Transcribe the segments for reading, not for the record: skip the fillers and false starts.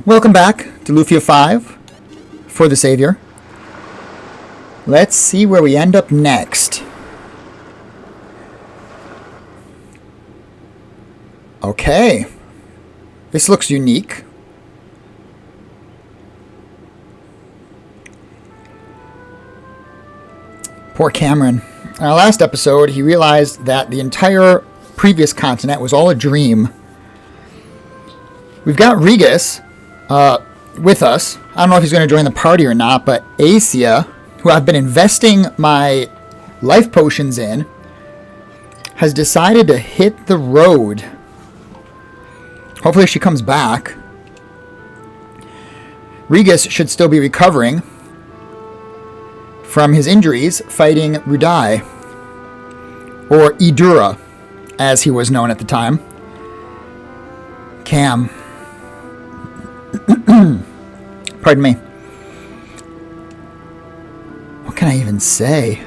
Welcome back to Lufia 5 for the Savior. Let's see where we end up next. Okay. This looks unique. Poor Cameron. In our last episode, he realized that the entire previous continent was all a dream. We've got Regis with us. I don't know if he's going to join the party or not, but Asia, who I've been investing my life potions in, has decided to hit the road. Hopefully she comes back. Regis should still be recovering from his injuries fighting Rudai, or Idura, as he was known at the time. Cam. Pardon me. What can I even say?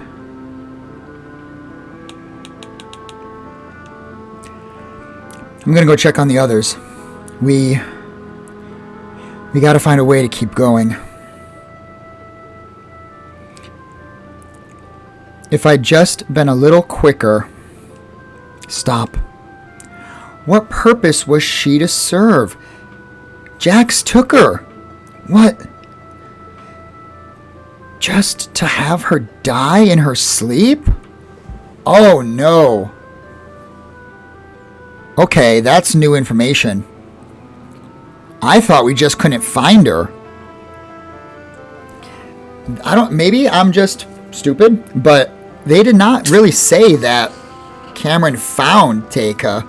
I'm gonna go check on the others. We gotta find a way to keep going. If I'd just been a little quicker. Stop. What purpose was she to serve? Jax took her. What? Just to have her die in her sleep? Oh no. Okay, that's new information. I thought we just couldn't find her. Maybe I'm just stupid, but they did not really say that Cameron found Teika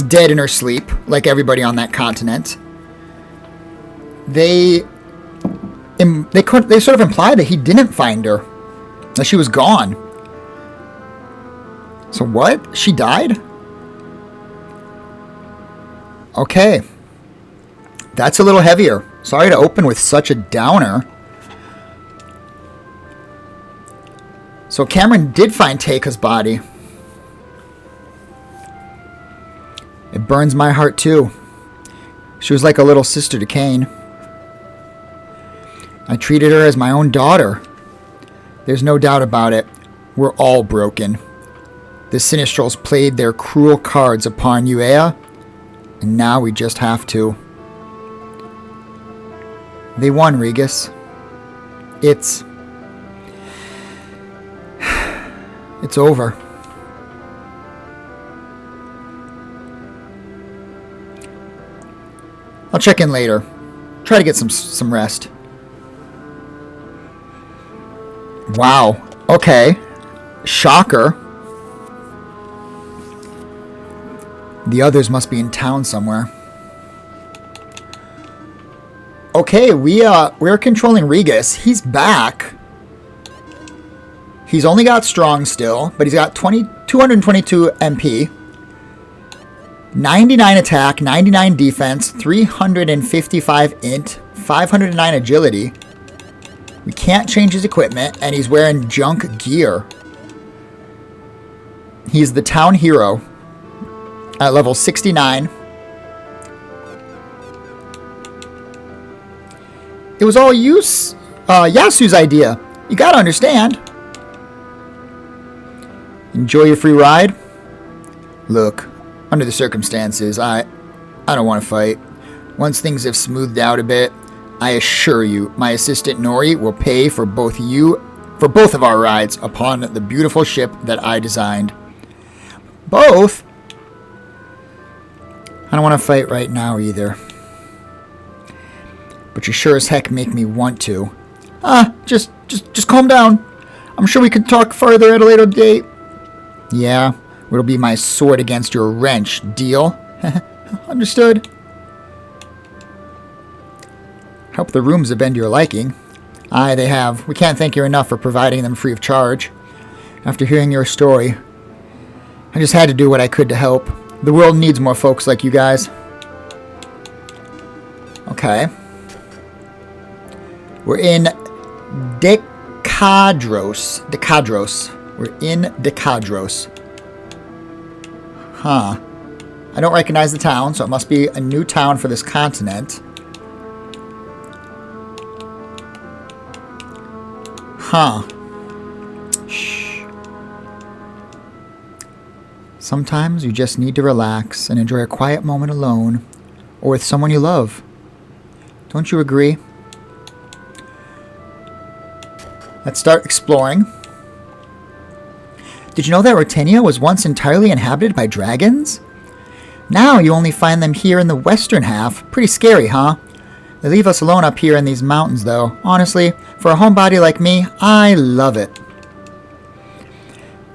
dead in her sleep, like everybody on that continent. They sort of implied that he didn't find her, that she was gone. So what? She died? Okay. That's a little heavier. Sorry to open with such a downer. So Cameron did find Teika's body. It burns my heart too. She was like a little sister to Cain. I treated her as my own daughter. There's no doubt about it. We're all broken. The Sinistrals played their cruel cards upon Uea, and now we just have to. They won, Regis. It's over. I'll check in later. Try to get some rest. Wow. Okay. Shocker. The others must be in town somewhere. Okay, we're controlling Regis. He's back. He's only got strong still, but he's got 222 MP, 99 attack, 99 defense, 355 int, 509 agility. We can't change his equipment, and he's wearing junk gear. He's the town hero at level 69. It was all Yasu's idea. You gotta understand. Enjoy your free ride? Look, under the circumstances, I don't want to fight. Once things have smoothed out a bit, I assure you, my assistant Nori will pay for both of our rides upon the beautiful ship that I designed. Both? I don't want to fight right now either. But you sure as heck make me want to. Just calm down. I'm sure we could talk further at a later date. Yeah, it'll be my sword against your wrench, deal? Understood. Hope the rooms have been to your liking. Aye, they have. We can't thank you enough for providing them free of charge. After hearing your story, I just had to do what I could to help. The world needs more folks like you guys. Okay. We're in Decadros. We're in Decadros. Huh. I don't recognize the town, so it must be a new town for this continent. Huh. Shh. Sometimes you just need to relax and enjoy a quiet moment alone or with someone you love. Don't you agree? Let's start exploring. Did you know that Rotenia was once entirely inhabited by dragons? Now you only find them here in the western half. Pretty scary, huh? They leave us alone up here in these mountains, though. Honestly, for a homebody like me, I love it.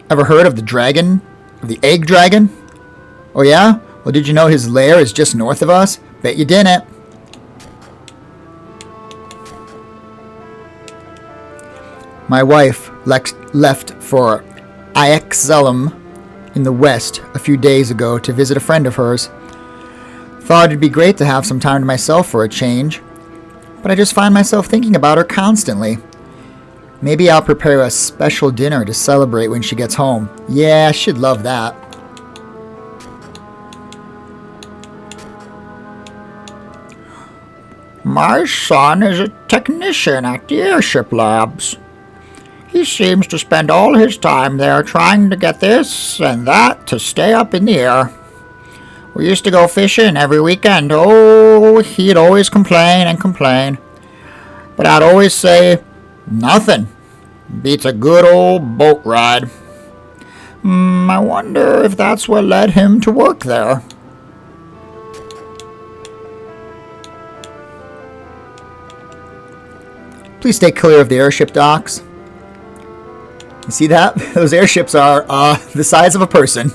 Ever heard of the dragon? Of the egg dragon? Oh yeah? Well, did you know his lair is just north of us? Bet you didn't. My wife left for Ixellum in the west a few days ago to visit a friend of hers. Thought it'd be great to have some time to myself for a change, but I just find myself thinking about her constantly. Maybe I'll prepare a special dinner to celebrate when she gets home. Yeah, she'd love that. My son is a technician at the airship labs. He seems to spend all his time there trying to get this and that to stay up in the air. We used to go fishing every weekend. Oh, he'd always complain and complain. But I'd always say, nothing beats a good old boat ride. I wonder if that's what led him to work there. Please stay clear of the airship docks. You see that? Those airships are the size of a person.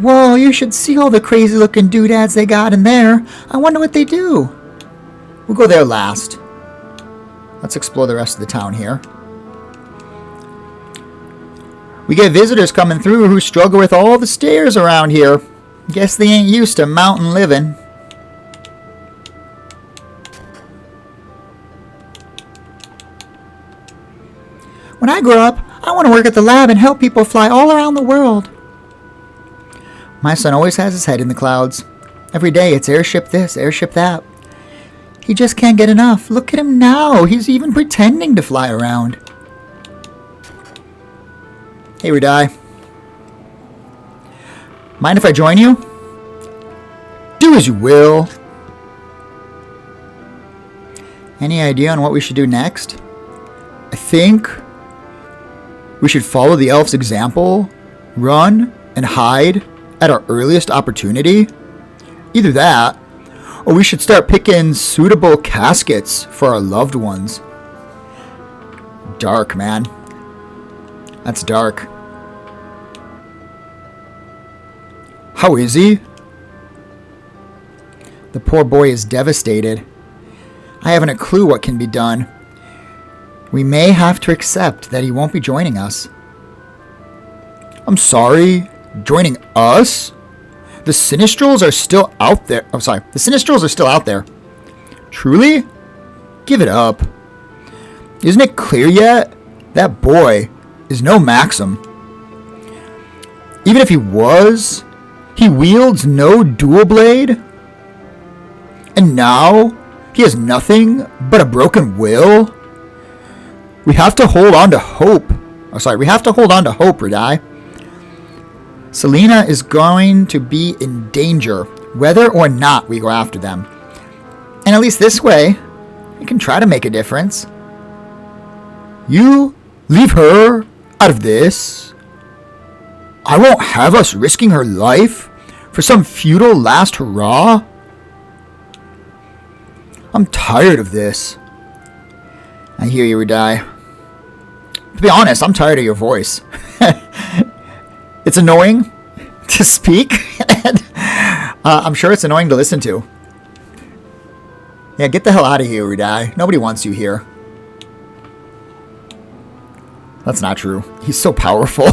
Whoa, you should see all the crazy looking doodads they got in there. I wonder what they do. We'll go there last. Let's explore the rest of the town here. We get visitors coming through who struggle with all the stairs around here. Guess they ain't used to mountain living. When I grow up, I want to work at the lab and help people fly all around the world. My son always has his head in the clouds. Every day it's airship this, airship that. He just can't get enough. Look at him now. He's even pretending to fly around. Hey, Redai. Mind if I join you? Do as you will. Any idea on what we should do next? I think we should follow the elf's example, run, and hide at our earliest opportunity. Either that, or we should start picking suitable caskets for our loved ones. Dark, man. That's dark. How is he? The poor boy is devastated. I haven't a clue what can be done. We may have to accept that he won't be joining us. I'm sorry? Joining us? The Sinistrals are still out there. I'm sorry. The Sinistrals are still out there. Truly? Give it up. Isn't it clear yet? That boy is no Maxim. Even if he was, he wields no dual blade. And now he has nothing but a broken will. We have to hold on to hope. Oh, sorry. We have to hold on to hope, Redai. Selena is going to be in danger, whether or not we go after them. And at least this way, we can try to make a difference. You leave her out of this? I won't have us risking her life for some futile last hurrah? I'm tired of this. I hear you, Redai. To be honest, I'm tired of your voice. It's annoying to speak, and I'm sure it's annoying to listen to. Yeah, get the hell out of here, Redai. Nobody wants you here. That's not true. He's so powerful.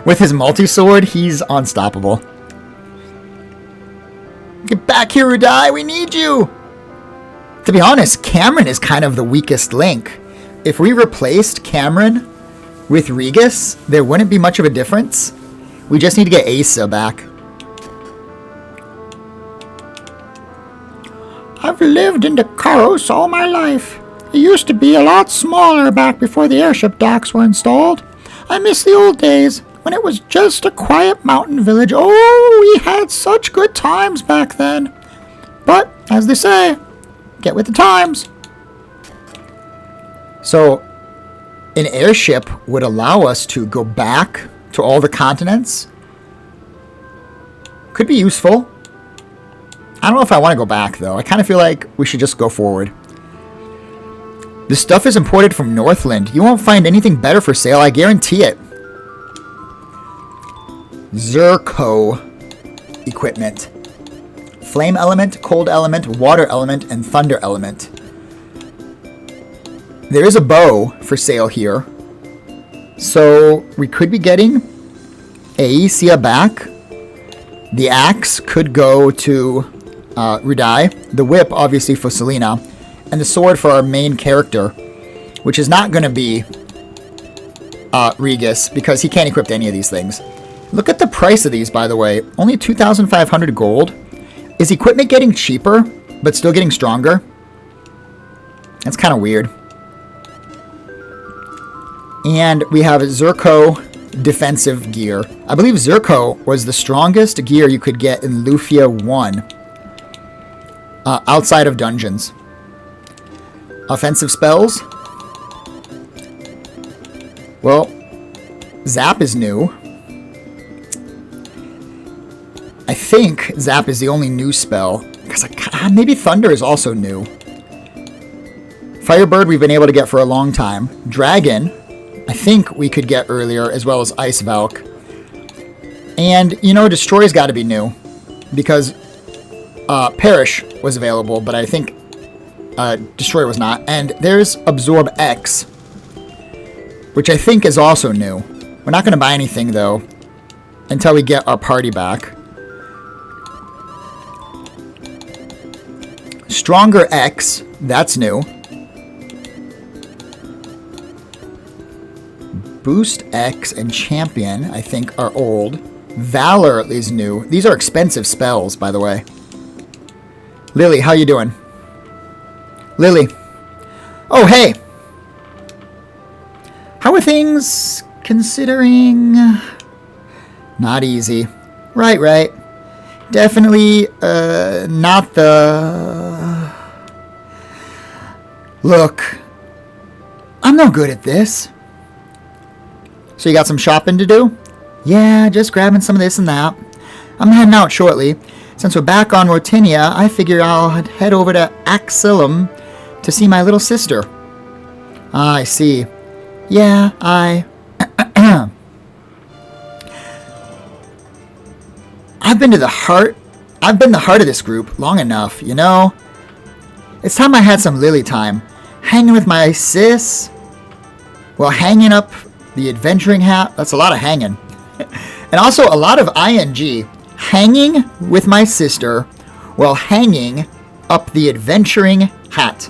With his multi-sword, he's unstoppable. Get back here, Redai. We need you. To be honest, Cameron is kind of the weakest link. If we replaced Cameron with Regis, there wouldn't be much of a difference. We just need to get Asa back. I've lived in the Karos all my life. It used to be a lot smaller back before the airship docks were installed. I miss the old days when it was just a quiet mountain village. Oh, we had such good times back then. But, as they say, get with the times. So, an airship would allow us to go back to all the continents. Could be useful. I don't know if I want to go back, though. I kind of feel like we should just go forward. This stuff is imported from Northland. You won't find anything better for sale, I guarantee it. Zirco equipment. Flame element, cold element, water element, and thunder element. There is a bow for sale here. So we could be getting Aecia back. The axe could go to Rudai. The whip, obviously, for Selena. And the sword for our main character, which is not going to be Regis, because he can't equip any of these things. Look at the price of these, by the way. Only 2,500 gold. Is equipment getting cheaper, but still getting stronger? That's kind of weird. And we have Zirco defensive gear. I believe Zirco was the strongest gear you could get in Lufia 1. Outside of dungeons. Offensive spells. Well, Zap is new. I think Zap is the only new spell. Because maybe Thunder is also new. Firebird we've been able to get for a long time. Dragon, I think we could get earlier, as well as Ice Valk. And, you know, Destroy's got to be new. Because Perish was available, but I think Destroy was not. And there's Absorb X, which I think is also new. We're not going to buy anything, though, until we get our party back. Stronger X, that's new. Boost X and Champion, I think, are old. Valor is new. These are expensive spells, by the way. Lily, how you doing? Lily. Oh, hey. How are things considering? Not easy. Right. Definitely not the... Look, I'm no good at this. So you got some shopping to do? Yeah, just grabbing some of this and that. I'm heading out shortly. Since we're back on Rotinia, I figure I'll head over to Axillum to see my little sister. Ah, I see. Yeah, I've been the heart of this group long enough, you know? It's time I had some Lily time. Hanging with my sis. Well, hanging up the adventuring hat. That's a lot of hanging. And also a lot of ing. Hanging with my sister while hanging up the adventuring hat.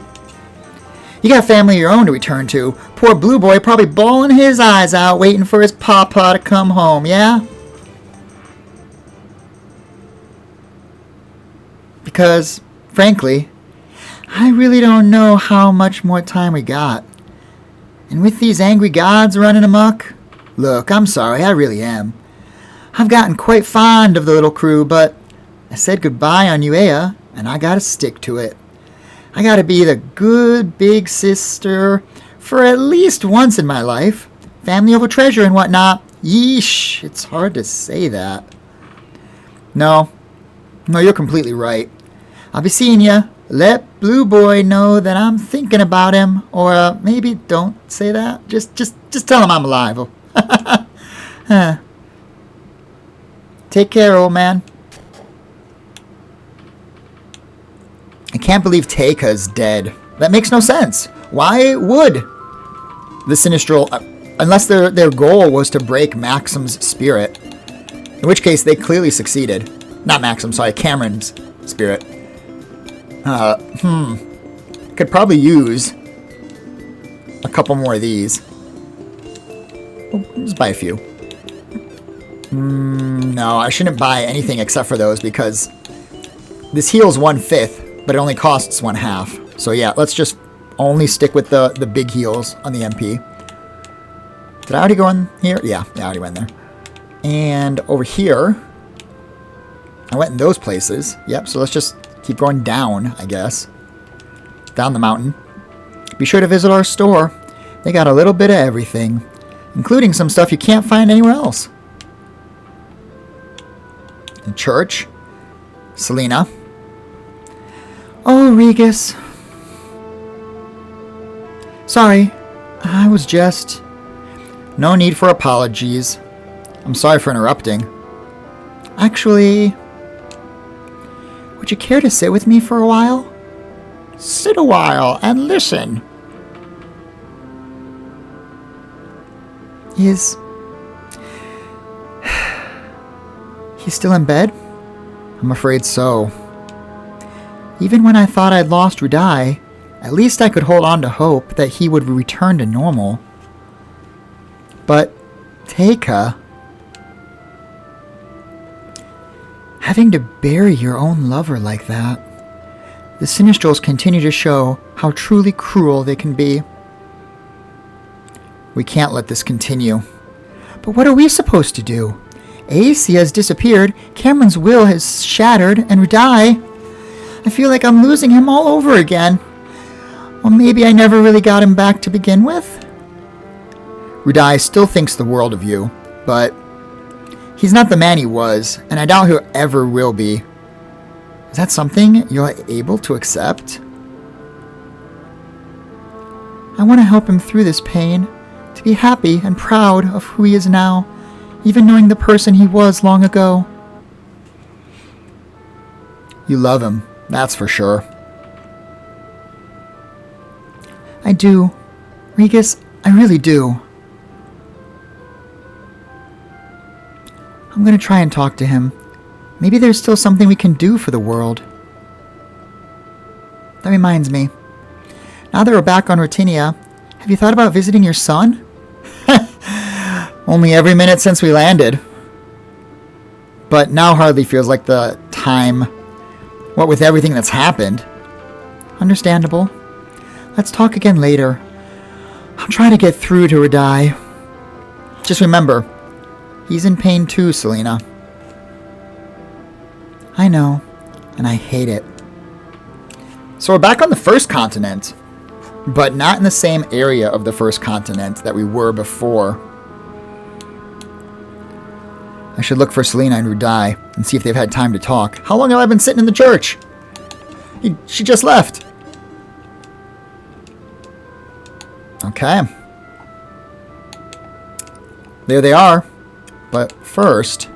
You got family of your own to return to. Poor Blue Boy probably bawling his eyes out waiting for his papa to come home, yeah? Because, frankly, I really don't know how much more time we got. And with these angry gods running amok, look, I'm sorry, I really am. I've gotten quite fond of the little crew, but I said goodbye on Uea, and I gotta stick to it. I gotta be the good big sister for at least once in my life. Family over treasure and whatnot. Yeesh, it's hard to say that. No, you're completely right. I'll be seeing ya. Let Blue Boy know that I'm thinking about him. Or maybe don't say that. Just tell him I'm alive. Take care, old man. I can't believe Teika's dead. That makes no sense. Why would the Sinistral... unless their goal was to break Maxim's spirit. In which case, they clearly succeeded. Not Maxim, sorry, Cameron's spirit. Could probably use a couple more of these. Oh, just buy a few. No, I shouldn't buy anything except for those because this heals 1/5, but it only costs 1/2. So yeah, let's just only stick with the big heals on the MP. Did I already go in here? Yeah, I already went there. And over here, I went in those places. Yep, so let's just keep going down, I guess. Down the mountain. Be sure to visit our store. They got a little bit of everything, including some stuff you can't find anywhere else. In church. Selena. Oh, Regis. Sorry, I was just... No need for apologies. I'm sorry for interrupting. Actually, would you care to sit with me for a while? Sit a while and listen. He's still in bed? I'm afraid so. Even when I thought I'd lost Rudai, at least I could hold on to hope that he would return to normal. But Teika, having to bury your own lover like that, the Sinistrals continue to show how truly cruel they can be. We can't let this continue. But what are we supposed to do? Ace has disappeared, Cameron's will has shattered, and Rudai, I feel like I'm losing him all over again. Or maybe I never really got him back to begin with? Rudai still thinks the world of you, but he's not the man he was, and I doubt he'll ever will be. Is that something you're able to accept? I want to help him through this pain, to be happy and proud of who he is now, even knowing the person he was long ago. You love him, that's for sure. I do. Regis, I really do. I'm going to try and talk to him. Maybe there's still something we can do for the world. That reminds me. Now that we're back on Rotinia, have you thought about visiting your son? Only every minute since we landed. But now hardly feels like the time. What with everything that's happened. Understandable. Let's talk again later. I'll try to get through to Rudai. Just remember, he's in pain too, Selena. I know, and I hate it. So we're back on the first continent, but not in the same area of the first continent that we were before. I should look for Selena and Rudai and see if they've had time to talk. How long have I been sitting in the church? She just left. Okay. There they are. But first,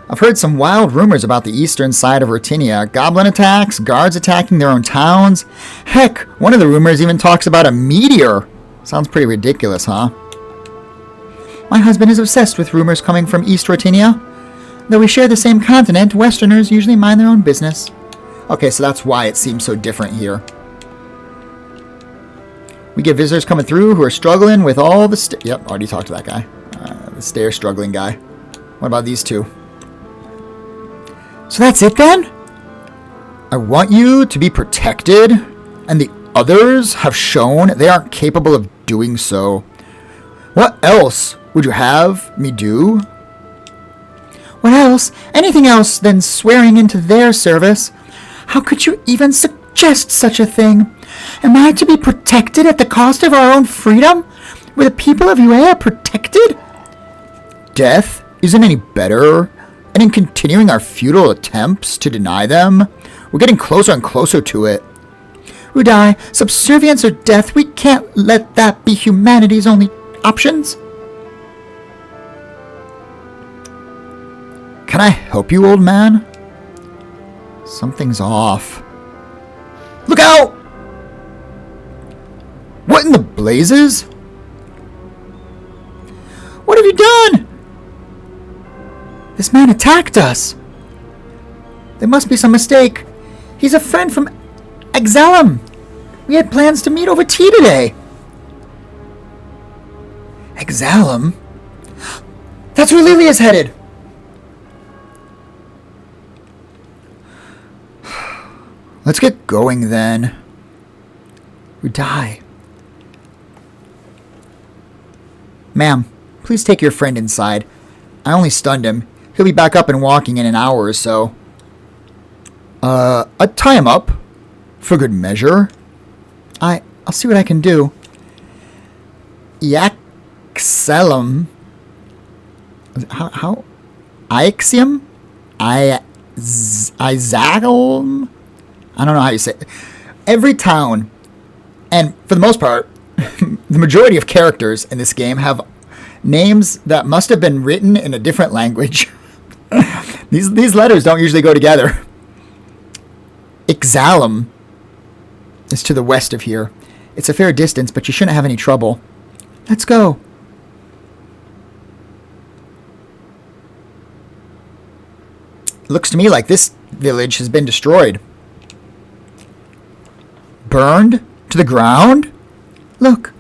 I've heard some wild rumors about the eastern side of Rotinia. Goblin attacks, guards attacking their own towns. Heck, one of the rumors even talks about a meteor. Sounds pretty ridiculous, huh? My husband is obsessed with rumors coming from East Rotinia. Though we share the same continent, Westerners usually mind their own business. Okay, so that's why it seems so different here. We get visitors coming through who are struggling with all the... Yep, already talked to that guy. The stair struggling guy. What about these two? So that's it then? I want you to be protected, and the others have shown they aren't capable of doing so. What else would you have me do? What else? Anything else than swearing into their service? How could you even suggest such a thing? Am I to be protected at the cost of our own freedom? Were the people of UA protected? Death isn't any better, and in continuing our futile attempts to deny them, we're getting closer and closer to it. Rudai, subservience or death, we can't let that be humanity's only options. Can I help you, old man? Something's off. Look out! What in the blazes? What have you done? This man attacked us. There must be some mistake. He's a friend from Exalum. We had plans to meet over tea today. Exalum? That's where Lilia's headed. Let's get going then. We die. Ma'am, please take your friend inside. I only stunned him. He'll be back up and walking in an hour or so. I'd tie him up. For good measure. I'll see what I can do. Yaxelum. How? Ixium? Izagalum? I don't know how you say it. Every town, and for the most part, the majority of characters in this game have names that must have been written in a different language. These letters don't usually go together. Ixalum is to the west of here. It's a fair distance, but you shouldn't have any trouble. Let's go. Looks to me like this village has been destroyed. Burned to the ground? Look,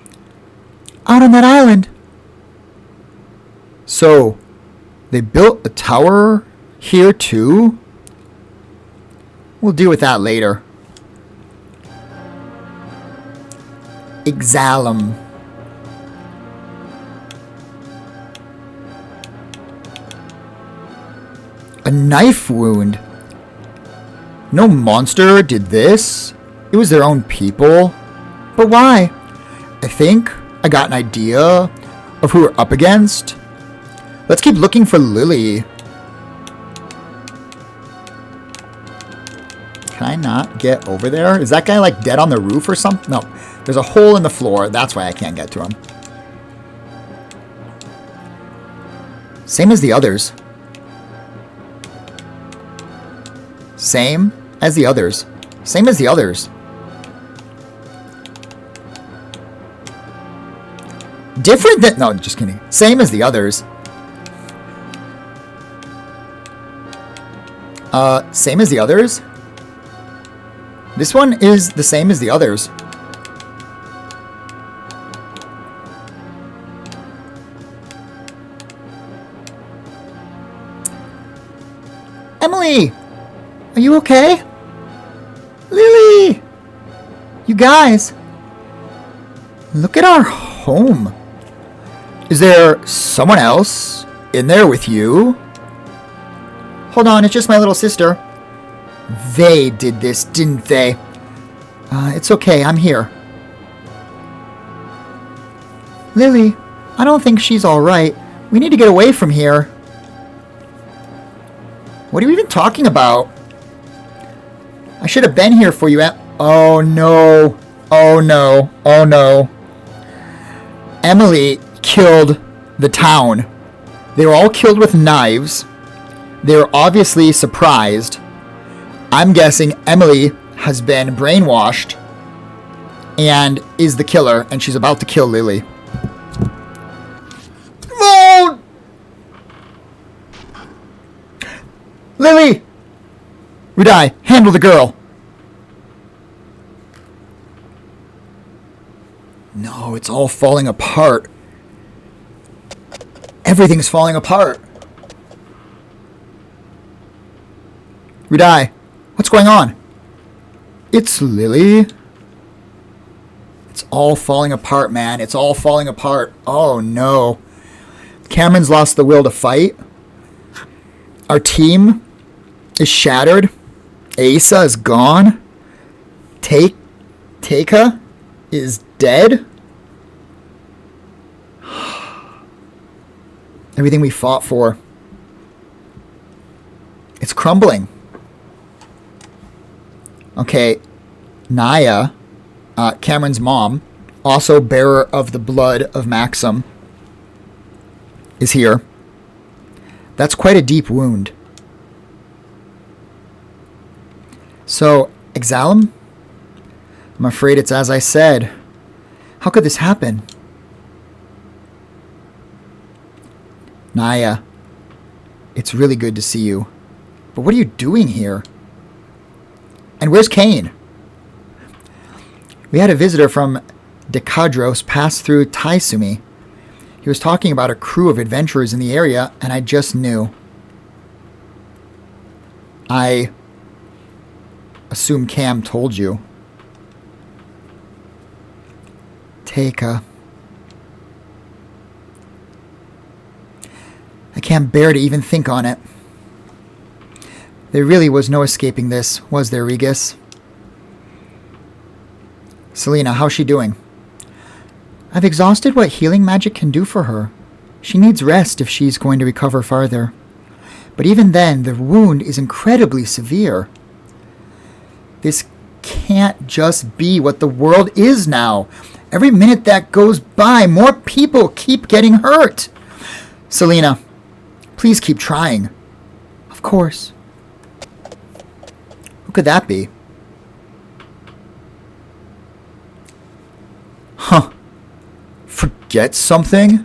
out on that island. So, they built a tower here too? We'll deal with that later. Ixalum. A knife wound. No monster did this. It was their own people. But why? I think I got an idea of who we're up against. Let's keep looking for Lily. Can I not get over there? Is that guy like dead on the roof or something? No. There's a hole in the floor. That's why I can't get to him. Same as the others. Same as the others. Same as the others. Different than... No, just kidding. Same as the others. Same as the others? This one is the same as the others. Emily! Are you okay? Lily! You guys! Look at our home. Is there someone else in there with you? Hold on, it's just my little sister. They did this, didn't they? It's okay, I'm here. Lily, I don't think she's alright. We need to get away from here. What are you even talking about? I should have been here for you. Oh no. Oh no. Oh no. Emily killed the town. They were all killed with knives. They were obviously surprised. I'm guessing Emily has been brainwashed and is the killer, and she's about to kill Lily. No! Lily! Rudai, handle the girl. No, it's all falling apart. Everything's falling apart. Rudai, what's going on? It's Lily. It's all falling apart, man. It's all falling apart. Oh, no. Cameron's lost the will to fight. Our team is shattered. Asa is gone. Teika is dead. Everything we fought for. It's crumbling. Okay, Naya, Cameron's mom, also bearer of the blood of Maxim, is here. That's quite a deep wound. So, Ixalum? I'm afraid it's as I said. How could this happen? Naya, it's really good to see you. But what are you doing here? And where's Kane? We had a visitor from Decadros pass through Taisumi. He was talking about a crew of adventurers in the area, and I just knew. A assume Cam told you. Teika. I can't bear to even think on it. There really was no escaping this, was there, Regis? Selena, how's she doing? I've exhausted what healing magic can do for her. She needs rest if she's going to recover farther. But even then, the wound is incredibly severe. This can't just be what the world is now. Every minute that goes by, more people keep getting hurt. Selena, please keep trying. Of course. Who could that be? Huh. Forget something?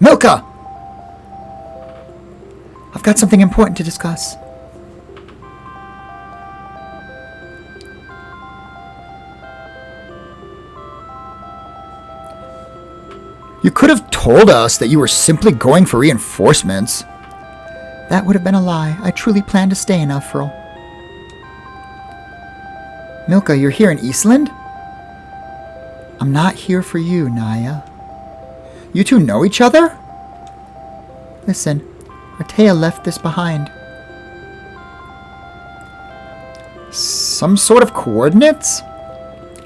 Milka! I've got something important to discuss. You could have told us that you were simply going for reinforcements. That would have been a lie. I truly planned to stay in Elfril. Milka, you're here in Eastland? I'm not here for you, Naya. You two know each other? Listen, Artea left this behind. Some sort of coordinates?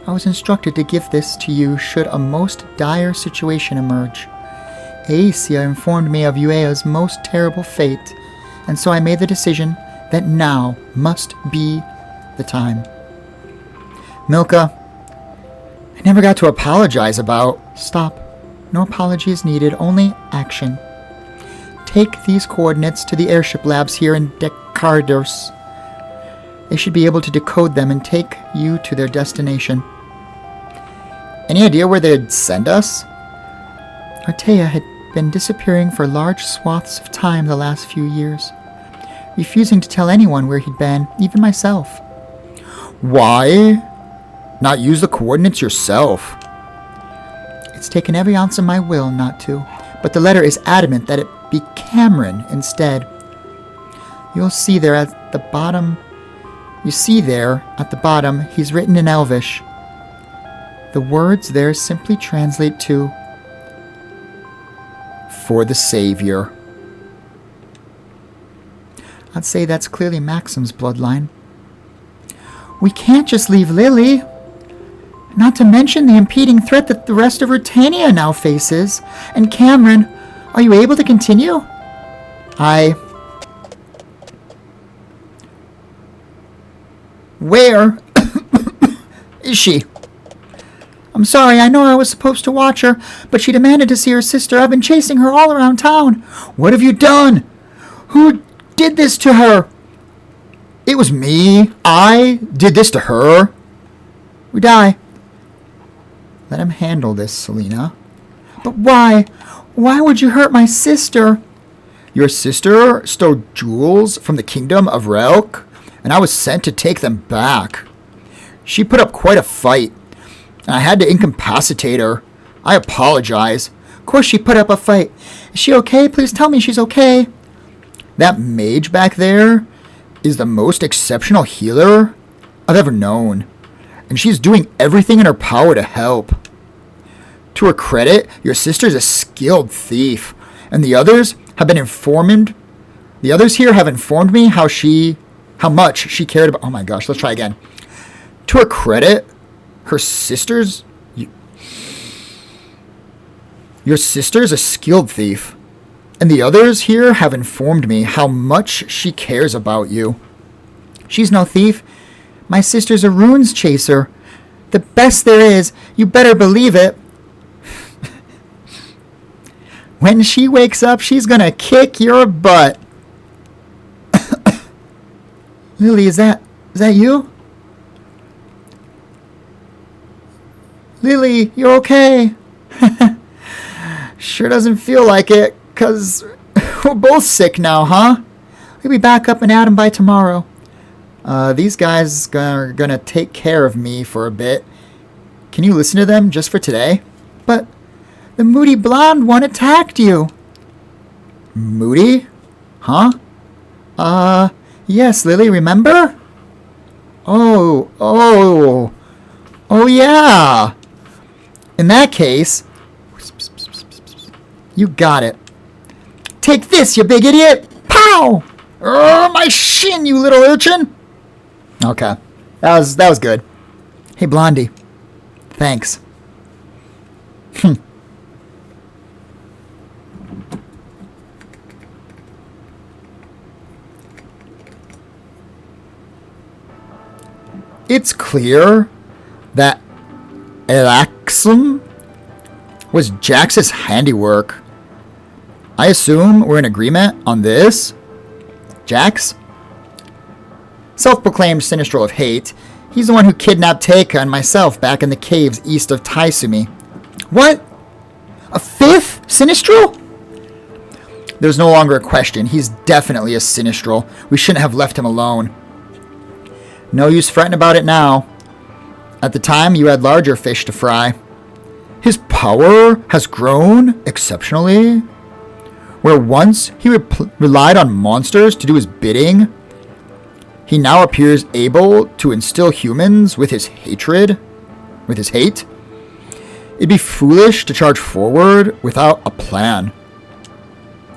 I was instructed to give this to you should a most dire situation emerge. Aesia informed me of Uea's most terrible fate, and so I made the decision that now must be the time. Milka, I never got to apologize about... Stop. No apology is needed, only action. Take these coordinates to the airship labs here in Decardos. They should be able to decode them and take you to their destination. Any idea where they'd send us? Artea had been disappearing for large swaths of time the last few years, refusing to tell anyone where he'd been, even myself. Why not use the coordinates yourself? It's taken every ounce of my will not to, but the letter is adamant that it be Cameron instead. You'll see there at the bottom... he's written in Elvish. The words there simply translate to, for the Savior. I'd say that's clearly Maxim's bloodline. We can't just leave Lily. Not to mention the impeding threat that the rest of Ruritania now faces. And Cameron, are you able to continue? Where is she? I'm sorry, I know I was supposed to watch her, but she demanded to see her sister. I've been chasing her all around town. What have you done? Who did this to her? It was me. I did this to her. We die. Let him handle this, Selena. But why? Why would you hurt my sister? Your sister stole jewels from the kingdom of Relk, and I was sent to take them back. She put up quite a fight, and I had to incapacitate her. I apologize. Of course she put up a fight. Is she okay? Please tell me she's okay. That mage back there is the most exceptional healer I've ever known, and she's doing everything in her power to help. To her credit, your sister's a skilled thief, and the others here have informed me how much she cared about... Oh my gosh, let's try again. To her credit, your sister's a skilled thief, and the others here have informed me how much she cares about you. She's no thief. My sister's a runes chaser. The best there is. You better believe it. When she wakes up, she's gonna kick your butt. Lily, is that you? Lily, you're okay. Sure doesn't feel like it, 'cause we're both sick now, huh? We'll be back up and at 'em by tomorrow. These guys are gonna take care of me for a bit. Can you listen to them just for today? But the moody blonde one attacked you. Moody? Huh? Yes, Lily, remember? Oh yeah. In that case, you got it. Take this, you big idiot! Pow! My shin, you little urchin! Okay. That was good. Hey, Blondie. Thanks. It's clear that Elaxum was Jax's handiwork. I assume we're in agreement on this? Jax? Self-proclaimed Sinistral of Hate, he's the one who kidnapped Teika and myself back in the caves east of Taisumi. What? A fifth Sinistral? There's no longer a question. He's definitely a Sinistral. We shouldn't have left him alone. No use fretting about it now. At the time, you had larger fish to fry. His power has grown exceptionally. Where once he relied on monsters to do his bidding, he now appears able to instill humans with his hatred, with his hate. It'd be foolish to charge forward without a plan.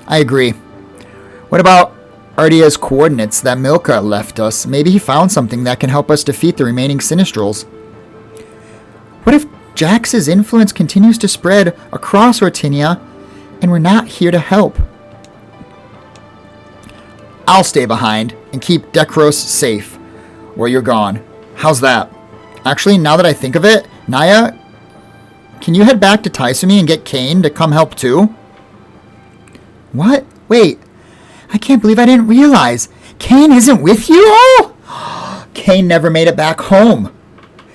I agree. What about Ardia's coordinates that Milka left us? Maybe he found something that can help us defeat the remaining Sinistrals. What if Jax's influence continues to spread across Rotinia and we're not here to help? I'll stay behind and keep Dekros safe while you're gone. How's that? Actually, now that I think of it, Naya, can you head back to Taisumi and get Kane to come help too? What? Wait. I can't believe I didn't realize. Kane isn't with you all? Kane never made it back home.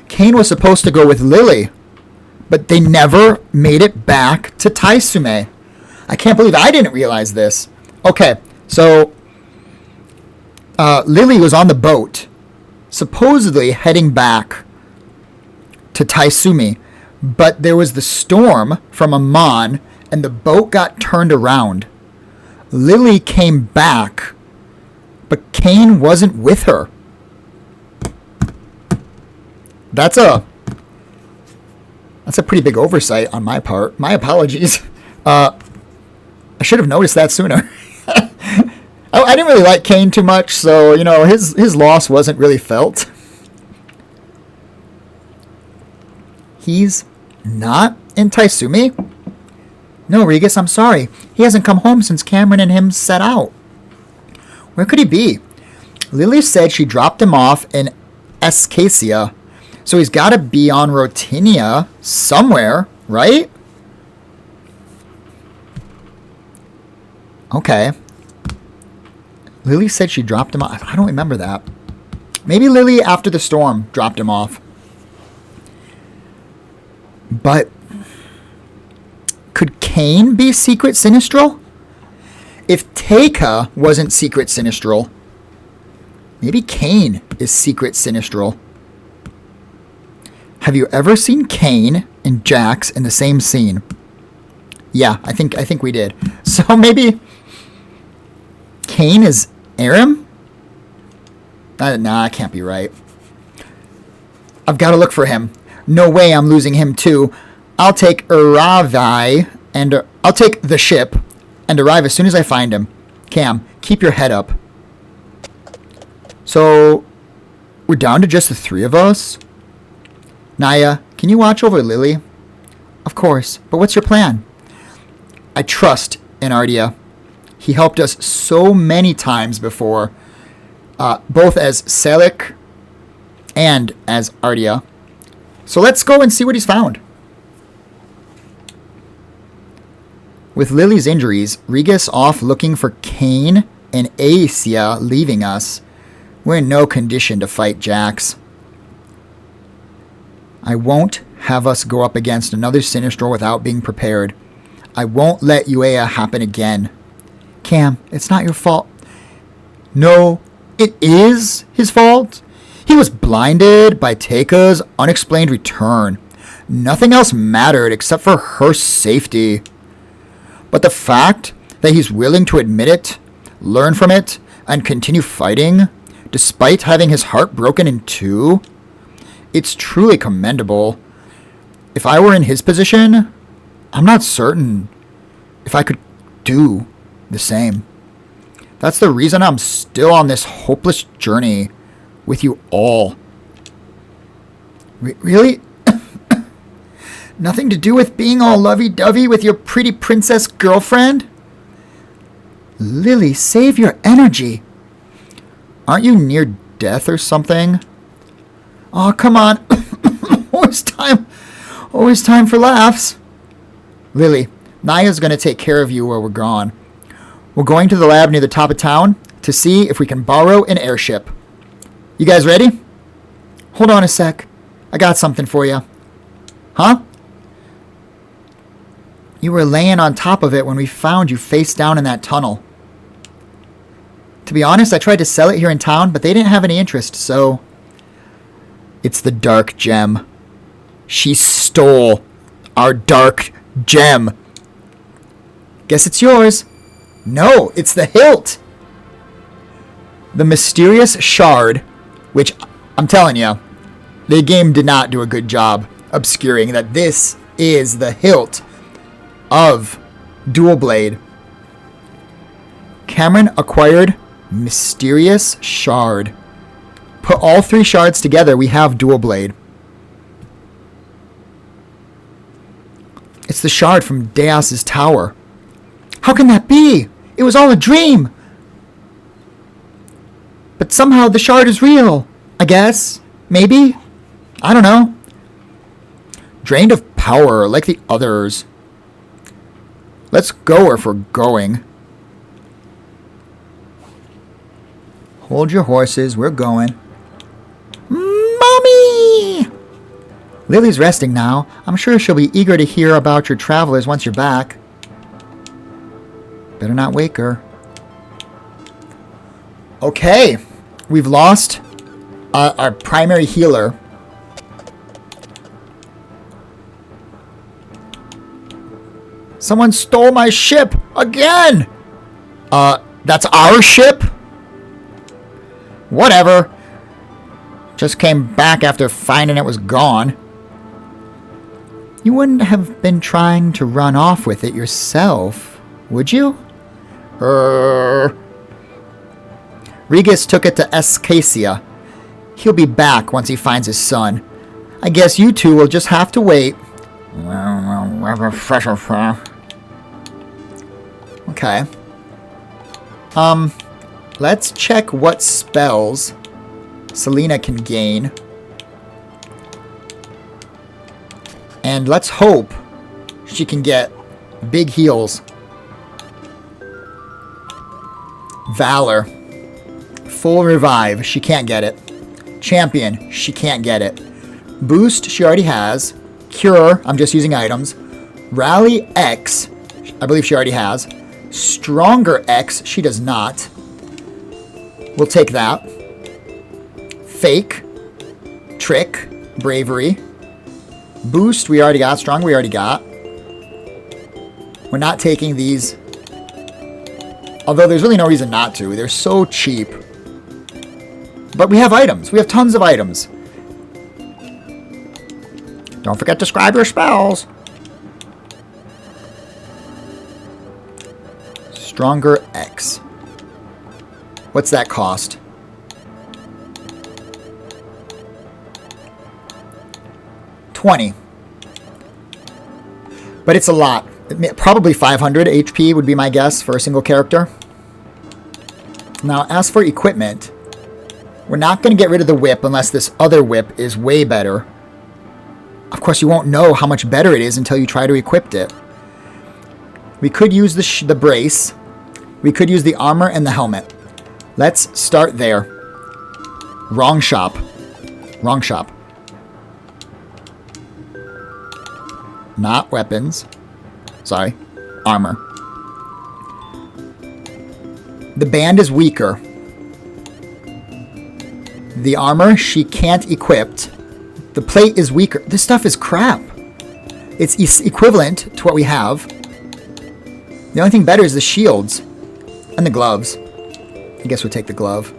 Kane was supposed to go with Lily, but they never made it back to Taisume. I can't believe I didn't realize this. Okay, so Lily was on the boat, supposedly heading back to Taisumi, but there was the storm from Amon, and the boat got turned around. Lily came back, but Kane wasn't with her. That's a pretty big oversight on my part. My apologies. I should have noticed that sooner. I didn't really like Kane too much, so, you know, his loss wasn't really felt. He's not in Taisumi? No, Regis, I'm sorry. He hasn't come home since Cameron and him set out. Where could he be? Lily said she dropped him off in Escacia, so he's got to be on Rotinia somewhere, right? Okay. Lily said she dropped him off. I don't remember that. Maybe Lily, after the storm, dropped him off. But could Kane be Secret Sinistral? If Teika wasn't Secret Sinistral, maybe Kane is Secret Sinistral. Have you ever seen Kane and Jax in the same scene? Yeah, I think we did. So maybe Kane is Aram? Nah, I can't be right. I've got to look for him. No way I'm losing him too. I'll take Uravai and I'll take the ship and arrive as soon as I find him. Cam, keep your head up. So, we're down to just the three of us? Naya, can you watch over Lily? Of course, but what's your plan? I trust in Ardia. He helped us so many times before, both as Selik and as Ardia. So let's go and see what he's found. With Lily's injuries, Regis off looking for Kane, and Aecia leaving us, we're in no condition to fight Jax. I won't have us go up against another Sinistral without being prepared. I won't let Uea happen again. Cam, it's not your fault. No, it is his fault. He was blinded by Teika's unexplained return. Nothing else mattered except for her safety. But the fact that he's willing to admit it, learn from it, and continue fighting despite having his heart broken in two? It's truly commendable. If I were in his position, I'm not certain if I could do the same. That's the reason I'm still on this hopeless journey with you all. Really? Nothing to do with being all lovey-dovey with your pretty princess girlfriend? Lily, save your energy. Aren't you near death or something? Oh, come on. Always time for laughs. Lily, Naya's going to take care of you while we're gone. We're going to the lab near the top of town to see if we can borrow an airship. You guys ready? Hold on a sec. I got something for you. Huh? You were laying on top of it when we found you face down in that tunnel. To be honest, I tried to sell it here in town, but they didn't have any interest, so... It's the dark gem. She stole our dark gem. Guess it's yours. No, it's the hilt. The mysterious shard, which, I'm telling you, the game did not do a good job obscuring that this is the hilt of Dual Blade. Cameron acquired mysterious shard. Put all three shards together, we have Dual Blade. It's the shard from Deas's tower. How can that be? It was all a dream. But somehow the shard is real. I guess. Maybe. I don't know. Drained of power like the others. Let's go if we're going. Hold your horses. We're going. Mommy! Lily's resting now. I'm sure she'll be eager to hear about your travelers once you're back. Better not wake her. Okay. We've lost our primary healer. Someone stole my ship again! That's our ship? Whatever. Just came back after finding it was gone. You wouldn't have been trying to run off with it yourself, would you? Regis took it to Escacia. He'll be back once he finds his son. I guess you two will just have to wait. Okay. Let's check what spells Selena can gain. And let's hope she can get big heals. Valor. Full revive. She can't get it. Champion. She can't get it. Boost. She already has. Cure. I'm just using items. Rally X. I believe she already has. Stronger X. She does not. We'll take that. Fake. Trick. Bravery. Boost. We already got. Strong. We already got. We're not taking these. Although there's really no reason not to. They're so cheap. But we have items. We have tons of items. Don't forget to scribe your spells. Stronger X. What's that cost? $20. But it's a lot. Probably 500 HP would be my guess for a single character. Now, as for equipment, we're not going to get rid of the whip unless this other whip is way better. Of course, you won't know how much better it is until you try to equip it. We could use the brace. We could use the armor and the helmet. Let's start there. Wrong shop. Wrong shop. Not weapons. Sorry. Armor. The band is weaker. The armor she can't equip. The plate is weaker. This stuff is crap. It's equivalent to what we have. The only thing better is the shields and the gloves. I guess we'll take the glove.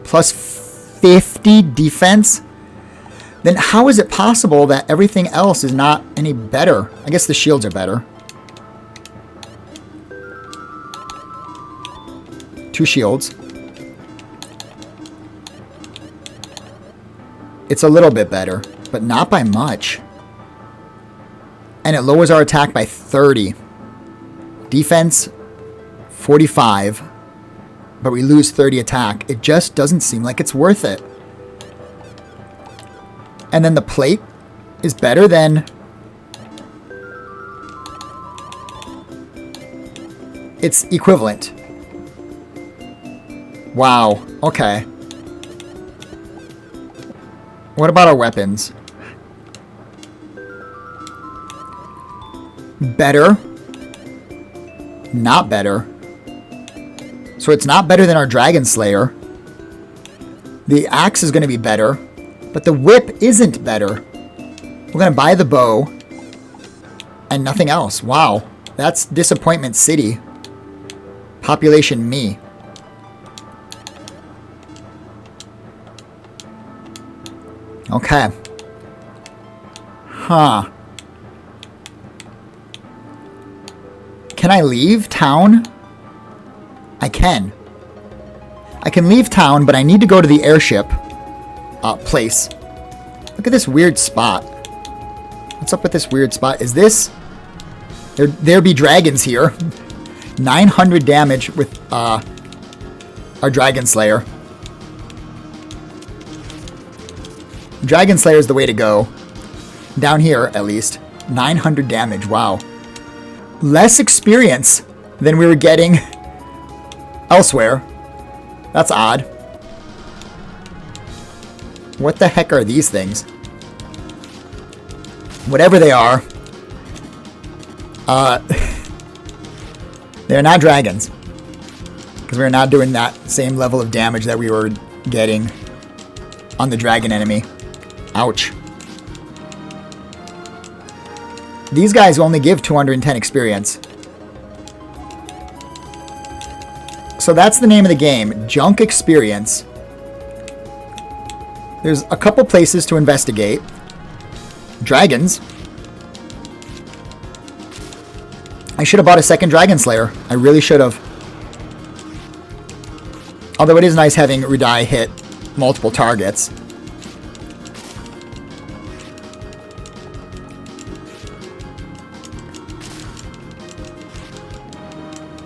Plus 50 defense? Then how is it possible that everything else is not any better? I guess the shields are better. 2 shields. It's a little bit better, but not by much. And it lowers our attack by 30. Defense, 45. But we lose 30 attack. It just doesn't seem like it's worth it. And then the plate is better than... It's equivalent. Wow. Okay. What about our weapons? Better. Not better. So it's not better than our Dragon Slayer. The axe is going to be better. But the whip isn't better. We're going to buy the bow. And nothing else. Wow. That's Disappointment City. Population me. Okay. Huh. Can I leave town? I can. I can leave town, but I need to go to the airship place. Look at this weird spot. What's up with this weird spot? Is this... There be dragons here. 900 damage with our Dragon Slayer. Dragon Slayer is the way to go. Down here, at least. 900 damage. Wow. Less experience than we were getting elsewhere. That's odd. What the heck are these things? Whatever they are. They're not dragons. Because we're not doing that same level of damage that we were getting on the dragon enemy. Ouch. These guys only give 210 experience. So that's the name of the game. Junk experience. There's a couple places to investigate. Dragons. I should have bought a second Dragon Slayer. I really should have. Although it is nice having Rudai hit multiple targets.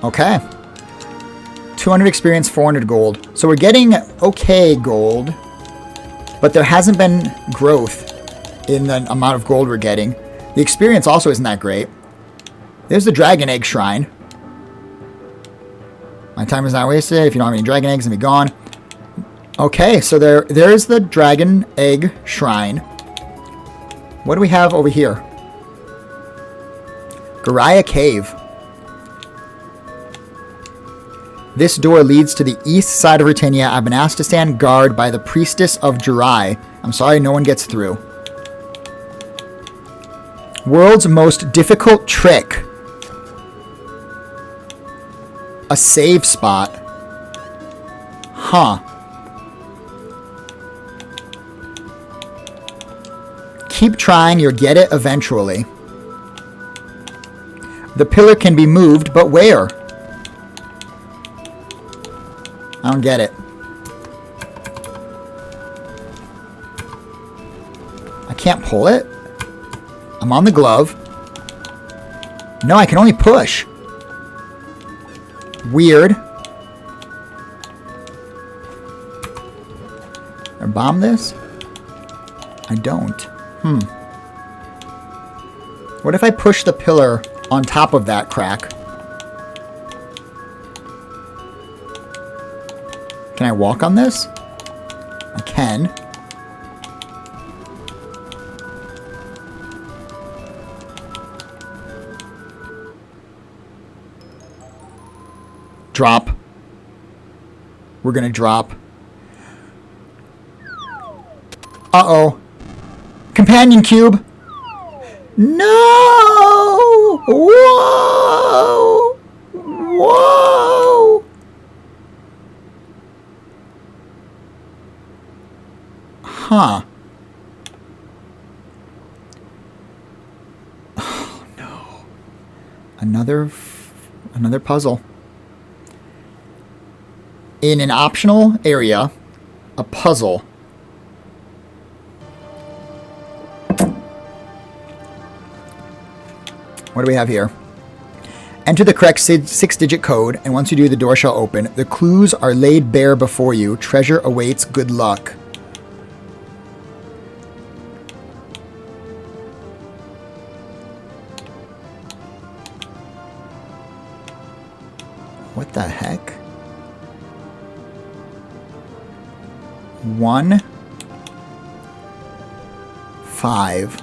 Okay. 200 experience, 400 gold. So we're getting okay gold. But there hasn't been growth in the amount of gold we're getting. The experience also isn't that great. There's the Dragon Egg Shrine. My time is not wasted. If you don't have any Dragon Eggs, then be gone. Okay, so there's the Dragon Egg Shrine. What do we have over here? Garaya Cave. This door leads to the east side of Britannia. I've been asked to stand guard by the Priestess of Jirai. I'm sorry no one gets through. World's most difficult trick. A save spot. Huh. Keep trying, you'll get it eventually. The pillar can be moved, but where? I don't get it. I can't pull it? I'm on the glove. No, I can only push. Weird. I bomb this? I don't. What if I push the pillar on top of that crack? Can I walk on this? I can. Drop. We're gonna drop. Uh-oh. Companion cube. No! Whoa! Huh. Oh, no. Another puzzle. In an optional area, a puzzle. What do we have here? Enter the correct 6-digit code, and once you do, the door shall open. The clues are laid bare before you. Treasure awaits. Good luck. What the heck? 1, 5.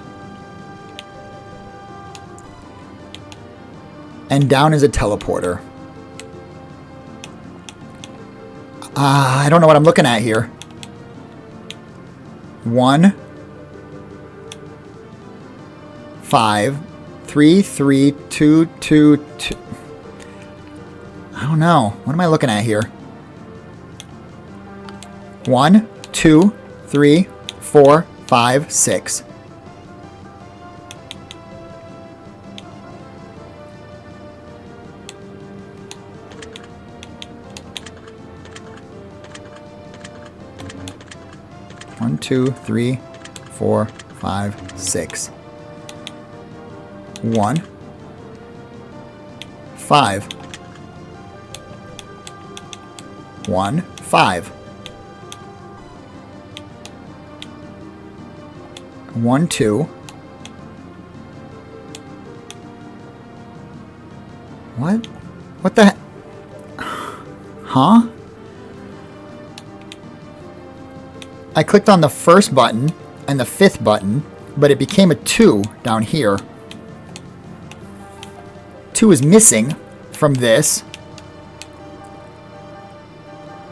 And down is a teleporter. I don't know what I'm looking at here. 1, 5, 3, 3, 2, 2, 2. I don't know. What am I looking at here? 1, 2, 3, 4, 5, 6. One, 2, 3, 4, 5, 6. 1, 5. 1, 5. 1, 2. What? What the heck? Huh? I clicked on the first button and the 5th button, but it became a 2 down here. 2 is missing from this.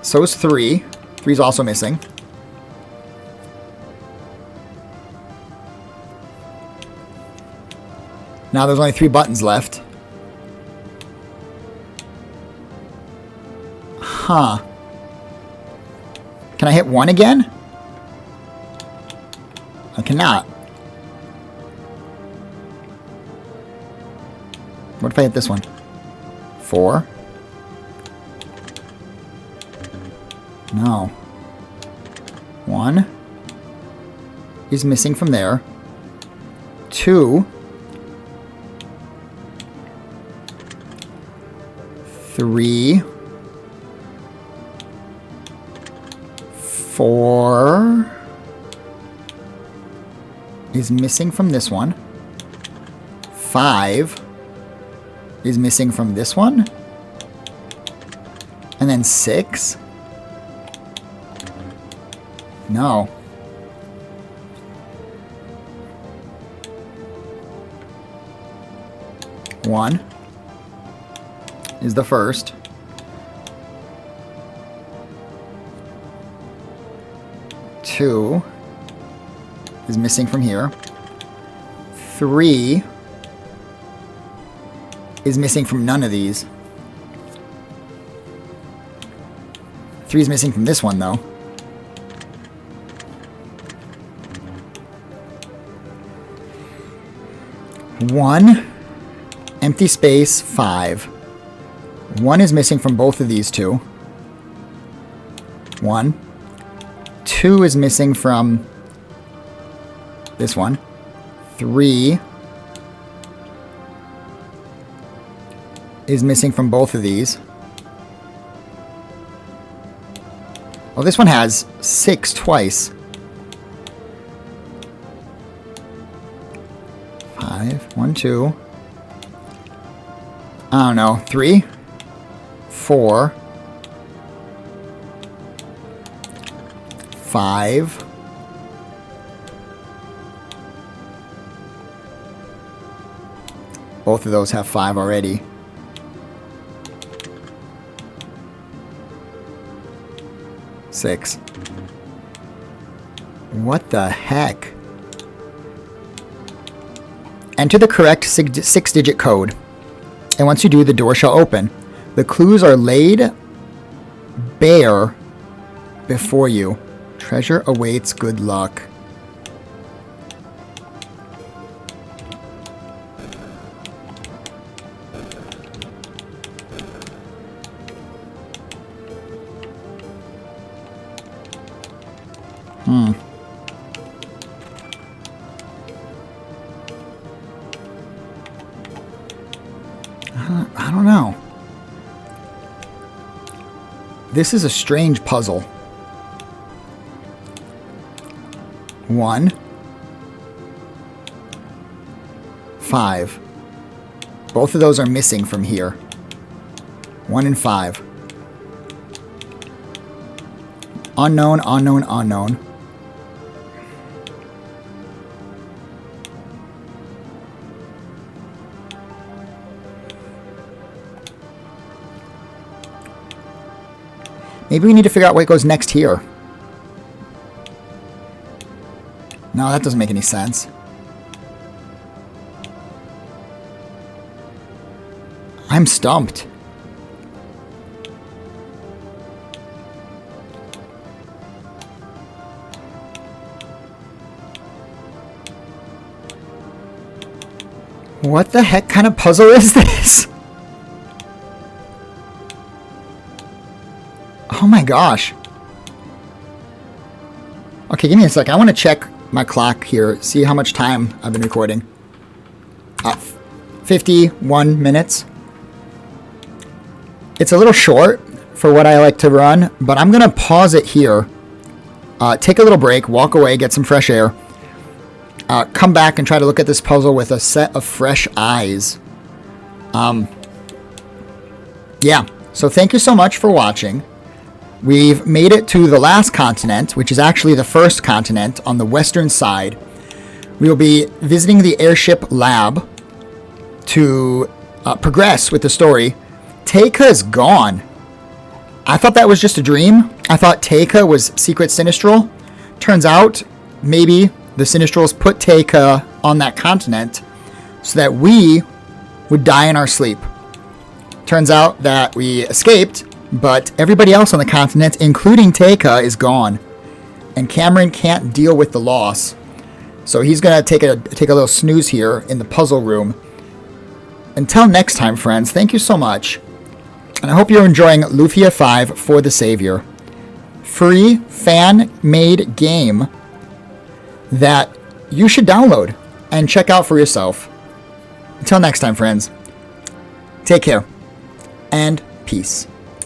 So is 3. 3 is also missing. Now there's only 3 buttons left. Huh. Can I hit 1 again? I cannot. What if I hit this one? 4. No. 1 is missing from there. 2. 3. 4 is missing from this one. 5 is missing from this one. And then 6. No. One is the first. 2 is missing from here. 3 is missing from none of these. 3 is missing from this one, though. One, empty space, 5. 1 is missing from both of these two. 1. 2 is missing from this one. 3 is missing from both of these. Oh, this one has 6 twice. 5, 1, 2. I don't know. 3, 4, 5. Both of those have 5 already. 6. What the heck? Enter the correct 6-digit code. And once you do, the door shall open. The clues are laid bare before you. Treasure awaits, good luck. I don't know. This is a strange puzzle. 1, 5. Both of those are missing from here. 1 and 5. Unknown, unknown, unknown. Maybe we need to figure out what goes next here. No, that doesn't make any sense. I'm stumped. What the heck kind of puzzle is this? Oh my gosh. Okay, give me a sec. I want to check my clock here, see how much time I've been recording. 51 minutes. It's a little short for what I like to run, but I'm going to pause it here. Take a little break, walk away, get some fresh air. Come back and try to look at this puzzle with a set of fresh eyes. Yeah, so thank you so much for watching. We've made it to the last continent, which is actually the first continent on the western side. We will be visiting the airship lab to progress with the story. Teika is gone. I thought that was just a dream. I thought Teika was Secret Sinistral. Turns out, maybe the Sinistrals put Teika on that continent so that we would die in our sleep. Turns out that we escaped, but everybody else on the continent, including Teika, is gone. And Cameron can't deal with the loss. So he's going to take a little snooze here in the puzzle room. Until next time, friends, thank you so much. And I hope you're enjoying Lufia 5 for the Savior. Free, fan-made game that you should download and check out for yourself. Until next time, friends, take care and peace.